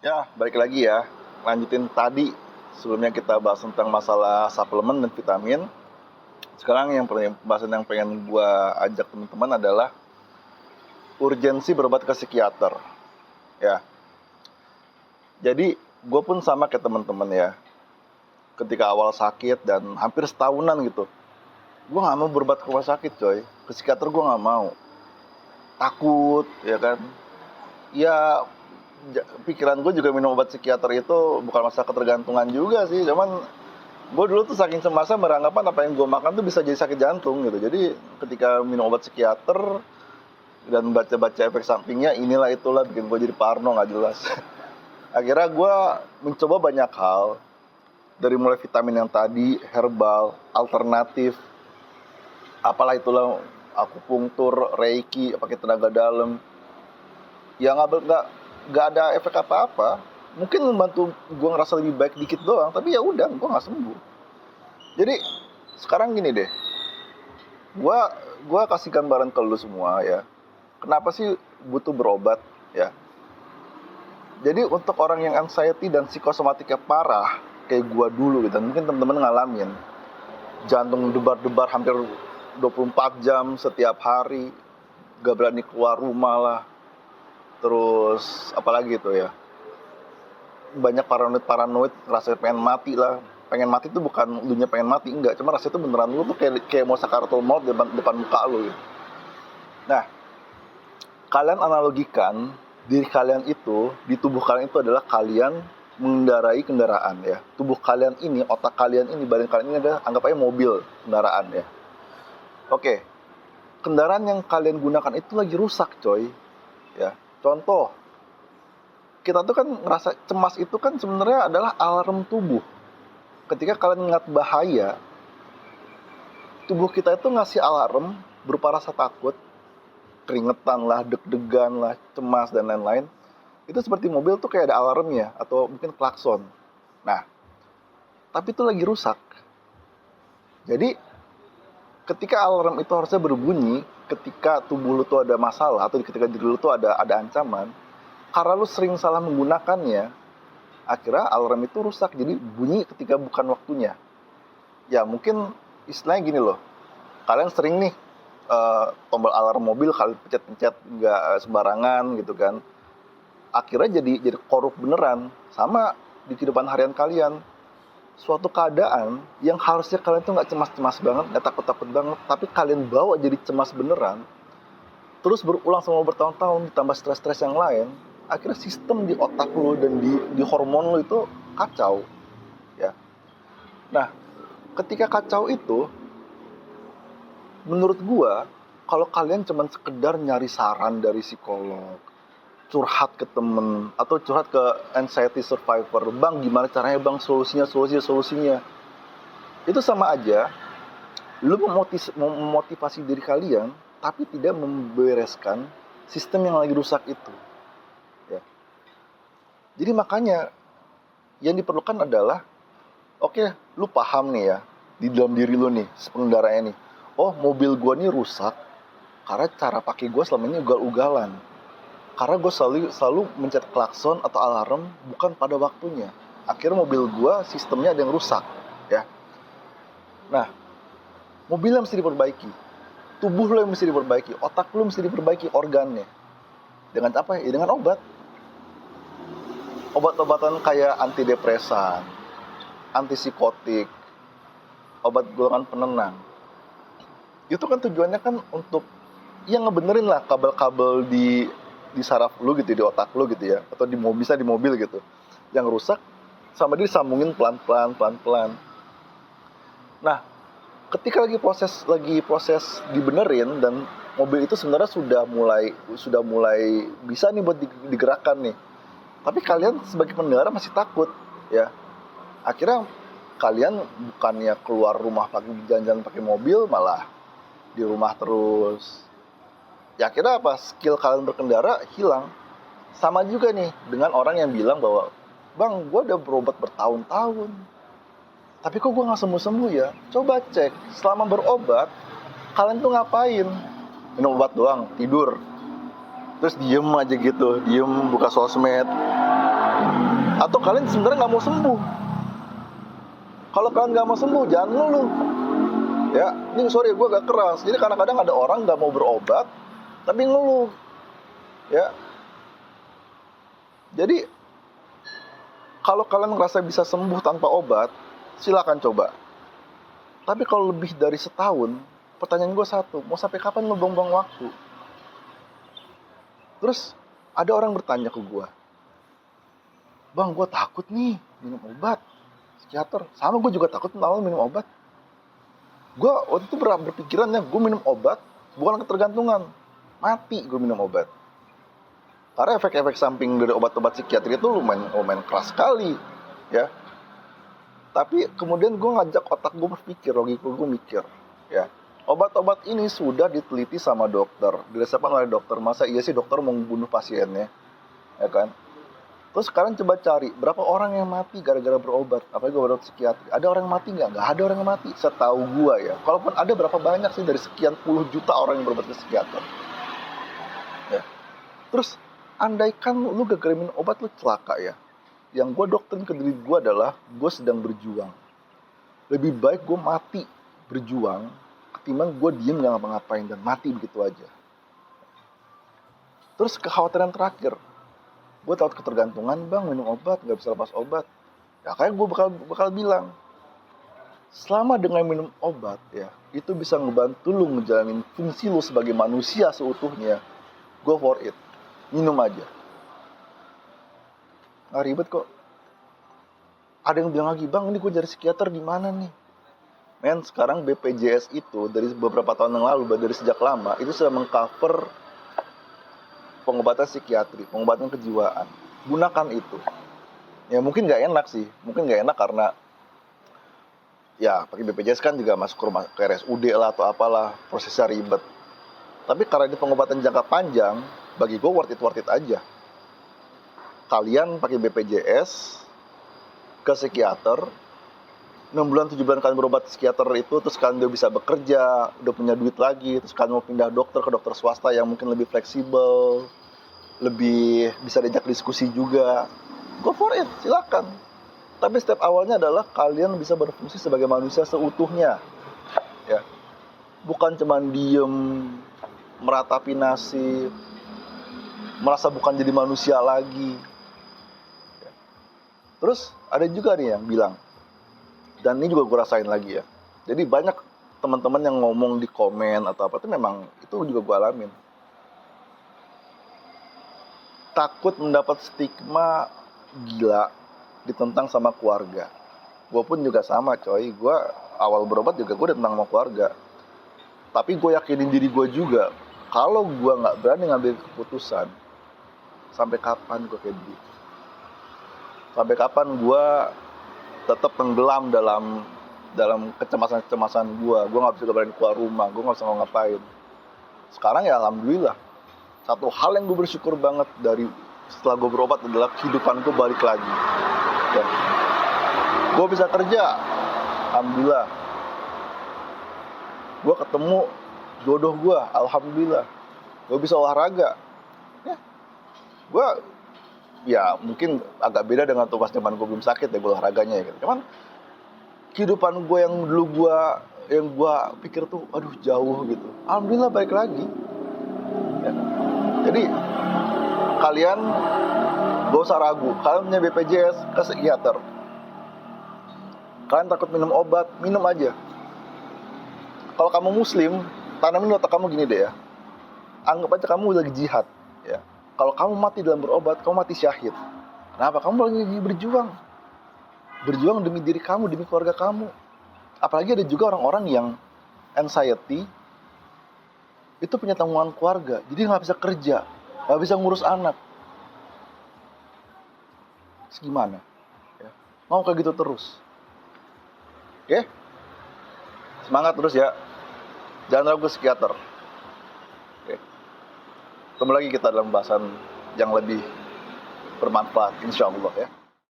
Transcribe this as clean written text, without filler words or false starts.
Ya, balik lagi ya. Lanjutin tadi. Sebelumnya kita bahas tentang masalah suplemen dan vitamin. Sekarang pembahasan yang pengen gua ajak teman-teman adalah urgensi berobat ke psikiater. Ya. Jadi, gue pun sama kayak teman-teman ya. Ketika awal sakit dan hampir setahunan gitu. Gue gak mau berobat ke rumah sakit coy. Ke psikiater gue gak mau. Takut, ya kan. Ya, pikiran gue juga minum obat psikiater itu bukan masalah ketergantungan juga sih, cuman gue dulu tuh saking cemasnya beranggapan apa yang gue makan tuh bisa jadi sakit jantung gitu. Jadi ketika minum obat psikiater dan baca-baca efek sampingnya inilah itulah bikin gue jadi parno nggak jelas. Akhirnya gue mencoba banyak hal, dari mulai vitamin yang tadi, herbal, alternatif, apalah itulah, akupunktur, reiki, pakai tenaga dalam, ya nggak ada efek apa-apa. Mungkin membantu gue ngerasa lebih baik dikit doang, tapi ya udah, gue nggak sembuh. Jadi sekarang gini deh, gue kasih gambaran ke lu semua ya, kenapa sih butuh berobat ya. Jadi untuk orang yang anxiety dan psikosomatiknya parah kayak gue dulu gitu, mungkin temen-temen ngalamin jantung debar-debar hampir 24 jam setiap hari, gak berani keluar rumah lah, terus apalagi itu ya, banyak paranoid rasanya pengen mati lah. Pengen mati tuh bukan dunia pengen mati, enggak, cuma rasanya tuh beneran lu tuh kayak mau sakaratul maut depan muka lu gitu. Nah, kalian analogikan diri kalian itu, di tubuh kalian itu adalah kalian mengendarai kendaraan ya. Tubuh kalian ini, otak kalian ini, badan kalian ini adalah anggap aja mobil kendaraan ya. Oke, kendaraan yang kalian gunakan itu lagi rusak coy ya. Contoh, kita tuh kan ngerasa cemas itu kan sebenarnya adalah alarm tubuh. Ketika kalian ingat bahaya, tubuh kita itu ngasih alarm berupa rasa takut, keringetan lah, deg-degan lah, cemas dan lain-lain. Itu seperti mobil tuh kayak ada alarmnya atau mungkin klakson. Nah, tapi itu lagi rusak. Jadi ketika alarm itu harusnya berbunyi ketika tubuh lu tuh ada masalah atau ketika diri lu tuh ada ancaman, karena lu sering salah menggunakannya, akhirnya alarm itu rusak, jadi bunyi ketika bukan waktunya. Ya mungkin istilahnya gini loh, kalian sering nih tombol alarm mobil kalian pencet-pencet nggak sembarangan gitu kan, akhirnya jadi korup beneran. Sama di kehidupan harian kalian, suatu keadaan yang harusnya kalian tuh nggak cemas-cemas banget, nggak takut-takut banget, tapi kalian bawa jadi cemas beneran, terus berulang selama bertahun-tahun, ditambah stres-stres yang lain, akhirnya sistem di otak lo dan di hormon lo itu kacau ya. Nah, ketika kacau itu, menurut gua, kalau kalian cuman sekedar nyari saran dari psikolog, curhat ke temen atau curhat ke anxiety survivor, bang gimana caranya bang, solusinya, itu sama aja lu memotivasi diri kalian tapi tidak membereskan sistem yang lagi rusak itu ya. Jadi makanya yang diperlukan adalah, oke, lu paham nih ya, di dalam diri lu nih, pengendaranya nih, oh mobil gua nih rusak karena cara pakai gua selama ini ugal-ugalan, karena gue selalu mencet klakson atau alarm bukan pada waktunya. Akhirnya mobil gue sistemnya ada yang rusak ya. Nah, mobil yang mesti diperbaiki, tubuh lo yang mesti diperbaiki, otak lo mesti diperbaiki, organnya. Dengan apa ya? Dengan obat. Obat-obatan kayak antidepresan, antipsikotik, obat golongan penenang. Itu kan tujuannya kan untuk yang ngebenerin lah kabel-kabel di saraf lu gitu, di otak lu gitu ya, atau bisa di mobil gitu, yang rusak, sama dia disambungin pelan-pelan. Nah, ketika lagi proses dibenerin dan mobil itu sebenarnya sudah mulai bisa nih buat digerakkan nih, tapi kalian sebagai pengendara masih takut ya. Akhirnya kalian bukannya keluar rumah jalan-jalan pakai mobil, malah di rumah terus. Ya akhirnya apa? Skill kalian berkendara hilang. Sama juga nih dengan orang yang bilang bahwa, bang, gue udah berobat bertahun-tahun, tapi kok gue gak sembuh-sembuh ya? Coba cek, selama berobat, kalian tuh ngapain? Minum obat doang, tidur, terus diem aja gitu, diem buka sosmed, Atau kalian sebenarnya nggak mau sembuh. Kalau kalian nggak mau sembuh, jangan ngeluh. Ya, ini sorry gue agak keras. Jadi kadang-kadang ada orang nggak mau berobat, tapi ngeluh. Ya, jadi kalau kalian ngerasa bisa sembuh tanpa obat, silakan coba. Tapi kalau lebih dari setahun, pertanyaan gue satu, mau sampai kapan lo buang-buang waktu? Terus ada orang bertanya ke gue, bang, gue takut nih minum obat. Psikiater, sama gue juga takut minum obat. Gue waktu itu berpikirannya, gue minum obat bukan ketergantungan, mati gue minum obat. Karena efek-efek samping dari obat-obat psikiatri itu lumayan keras sekali, ya. Tapi kemudian gue ngajak otak gue berpikir, logika gue mikir, ya. Obat-obat ini sudah diteliti sama dokter, diresepkan oleh dokter. Masa iya sih dokter mau membunuh pasiennya, ya kan? Terus sekarang coba cari berapa orang yang mati gara-gara berobat, apalagi obat psikiatri. Ada orang yang mati nggak? Nggak ada orang yang mati, setahu gua ya. Kalaupun ada, berapa banyak sih dari sekian puluh juta orang yang berobat ke psikiater? Ya. Terus andaikan lu gara-gara minum obat lu celaka ya. Yang gua doktrin ke diri gua adalah gua sedang berjuang. Lebih baik gua mati berjuang ketimbang gua diem nggak ngapa-ngapain dan mati begitu aja. Terus kekhawatiran terakhir, gue takut ketergantungan bang, minum obat nggak bisa lepas obat. Ya kayak gue bakal bilang, selama dengan minum obat ya itu bisa ngebantu lu ngejalanin fungsi lu sebagai manusia seutuhnya, go for it, minum aja, nggak ribet kok. Ada yang bilang lagi, bang ini gue cari psikiater di mana nih? Men, sekarang BPJS itu dari beberapa tahun yang lalu, dari sejak lama itu sudah mengcover pengobatan psikiatri, pengobatan kejiwaan. Gunakan itu. Ya mungkin nggak enak sih, mungkin nggak enak karena ya pakai BPJS kan juga masuk ke RSUD lah atau apalah, prosesnya ribet. Tapi karena ini pengobatan jangka panjang, bagi gue worth it aja. Kalian pakai BPJS ke psikiater, 6 bulan 7 bulan kalian berobat psikiater itu, terus kalian udah bisa bekerja, udah punya duit lagi, terus kalian mau pindah dokter ke dokter swasta yang mungkin lebih fleksibel, lebih bisa diajak diskusi juga, go for it, silakan. Tapi step awalnya adalah kalian bisa berfungsi sebagai manusia seutuhnya, ya, bukan cuman diem, meratapi nasib, merasa bukan jadi manusia lagi. Terus ada juga nih yang bilang, dan ini juga gue rasain lagi ya. Jadi banyak teman-teman yang ngomong di komen atau apa, itu memang itu juga gue alamin. Takut mendapat stigma gila ditentang sama keluarga. Gue pun juga sama coy. Gue awal berobat juga gue ditentang sama keluarga. Tapi gue yakinin diri gue juga, kalau gue gak berani ngambil keputusan, sampai kapan gue kayak begitu? Sampai kapan gue tetap tenggelam dalam kecemasan gue nggak bisa berani keluar rumah, gue nggak bisa ngapain. Sekarang ya alhamdulillah, satu hal yang gue bersyukur banget dari setelah gue berobat adalah kehidupan gue balik lagi. Ya. Gue bisa kerja, alhamdulillah. Gue ketemu jodoh gue, alhamdulillah. Gue bisa olahraga, ya. Gue ya mungkin agak beda dengan tuh pas zaman gue belum sakit ya, gue olahraganya ya gitu. Cuman kehidupan gue yang dulu yang gue pikir tuh aduh jauh gitu, alhamdulillah balik lagi ya. Jadi kalian gak usah ragu, kalian punya BPJS ke psikiater. Kalian takut minum obat, minum aja. Kalau kamu muslim, tanamin otak kamu gini deh ya, anggap aja kamu lagi jihad ya. Kalau kamu mati dalam berobat, kamu mati syahid. Kenapa? Kamu lagi berjuang. Berjuang demi diri kamu, demi keluarga kamu. Apalagi ada juga orang-orang yang anxiety, itu punya tanggungan keluarga. Jadi gak bisa kerja, gak bisa ngurus anak. Terus gimana? Ya. Mau kayak gitu terus. Oke? Semangat terus ya. Jangan ragu psikiater. Ketemu lagi kita dalam bahasan yang lebih bermanfaat, insya Allah ya.